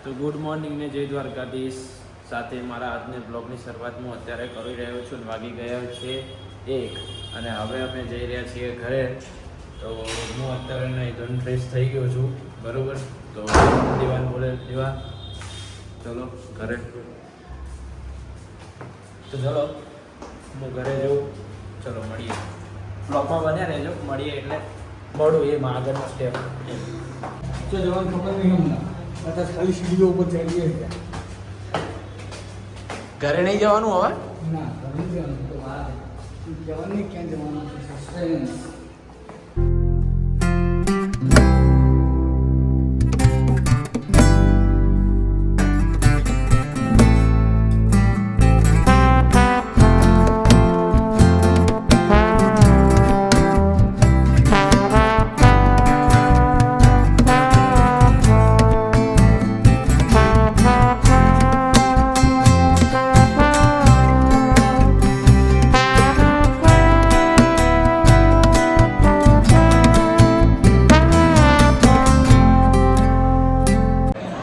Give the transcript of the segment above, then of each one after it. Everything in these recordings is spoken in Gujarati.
તો ગુડ મોર્નિંગ ને જય દ્વારકાધીશ. સાથે મારા આજના બ્લોગની શરૂઆત હું અત્યારે કરી રહ્યો છું. વાગી ગયા છે 1 અને હવે અમે જઈ રહ્યા છીએ ઘરે. તો હું અત્યારે નહીં ધન ફ્રેશ થઈ ગયો છું, બરાબર. તો દીવાન બોલે દીવા ચલો ઘરે. તો ચલો હું ઘરે જાઉં. ચલો મળીએ, બ્લોગમાં બન્યા રહેજો. મળીએ એટલે મળું એમાં આગળનો સ્ટેપ. તો જવાનું ખબર નહીં હમણાં અત્યારે ખાલી સીડીઓ ઉપર ચડીએ ગયા. ઘરે નહીં જવાનું હવે? ના ઘરે જવાનું તો વાર જવાનું નહીં. ક્યાં જવાનું સસ્પેન્સ.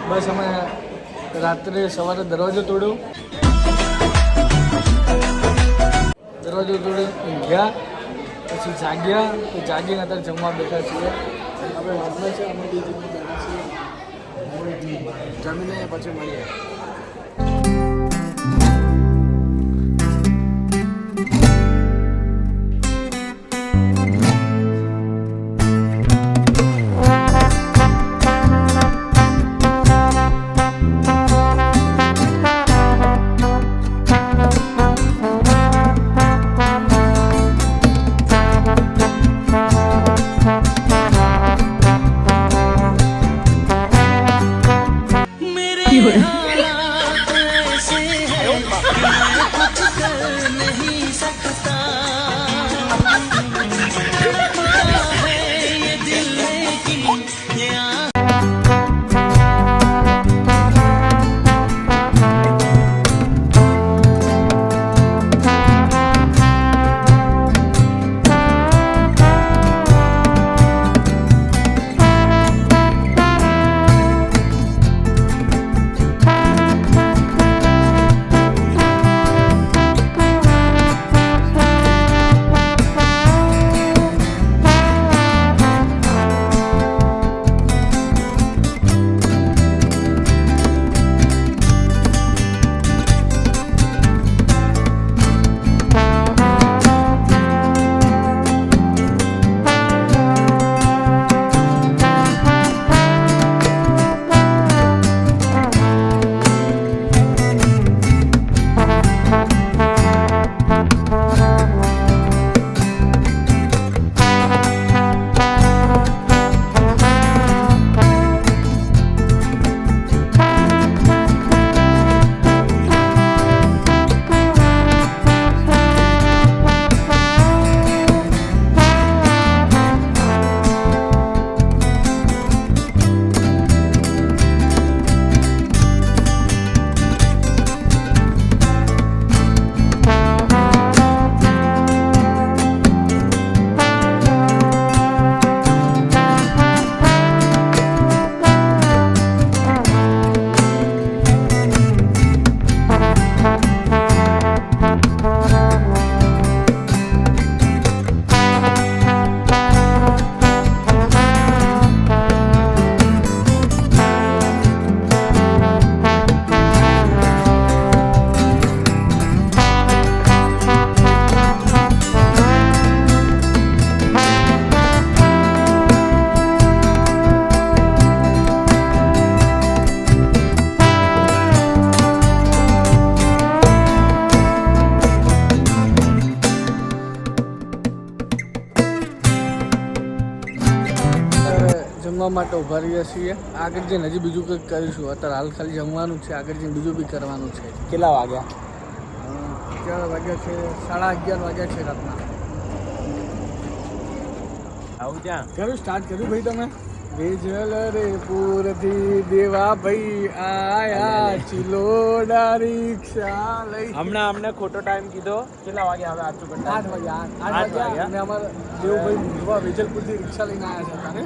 બસ અમે રાત્રે સવારે દરવાજો તોડ્યો, ઊંઘ્યા, પછી જાગ્યા. તો જાગીને અત્યારે જમવા બેઠા છીએ. આપણે વાતમાં છે અમે બે જણ બેઠા છીએ. જમીને પછી મળીએ. જમવા માટે ઉભા રહ્યા છીએ. આગળ જઈને હજી બીજું કંઈક કરીશું. અત્યારે હાલ ખાલી જમવાનું છે, આગળ જઈને બીજું બી કરવાનું છે. કેટલા વાગ્યા? અત્યારે વાગ્યા છે 11:30 વાગ્યા છે રાતના. આવું ત્યાં કર્યું સ્ટાર્ટ કર્યું ભાઈ તમે? વેજલ રે પૂરથી દેવા ભાઈ આયા ચિલોડા રિક્ષા લઈ. હમણાં અમને ખોટો ટાઈમ કીધો. કેટલા વાગ્યા હવે? 8 વાગ્યા. અને અમારા દેવભાઈ વેજલપુરથી રિક્ષા લઈને આવ્યા છે તારે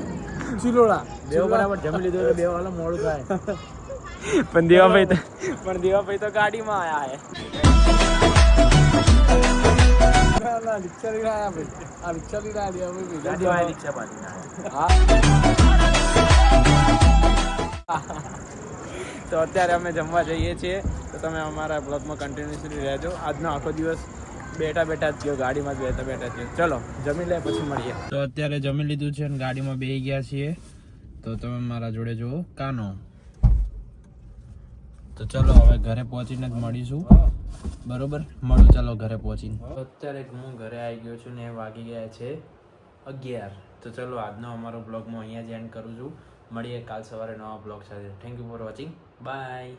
ચિલોડા. બેવ બરાબર જમી લીધું એટલે બે વાળા મોડું થાય. પણ દેવાભાઈ તો ગાડીમાં આયા હે. રિક્ષા લઈને આવ્યા ભાઈ. આ રિક્ષા લઈને આવ્યા ભાઈ. ગાડીમાં રિક્ષા પાડીને આયા. તો અત્યારે અમે જમવા જઈએ છીએ, તો તમે અમારા બ્લોગમાં કન્ટિન્યુઅસલી રહેજો. આજનો આખો દિવસ બેઠા જ ગયો, ગાડીમાં જ બેઠા જ ગયો. ચલો જમી લે પછી મળીએ. તો અત્યારે જમી લીધું છે અને ગાડીમાં બેસી ગયા છીએ. તો તમે મારા જોડે જુઓ કાનો. તો ચલો હવે ઘરે પહોંચીને જ મળીશું. બરોબર, મળું ચાલો ઘરે પહોંચીને. અત્યારે હું ઘરે આવી ગયો છું ને વાગી ગયા છે 11. તો ચલો આજનો અમારો બ્લોગ હું અહીંયા જ એન્ડ કરું છું. મળીએ કાલ સવારે નવા બ્લોગ સાથે. Thank you for watching. By.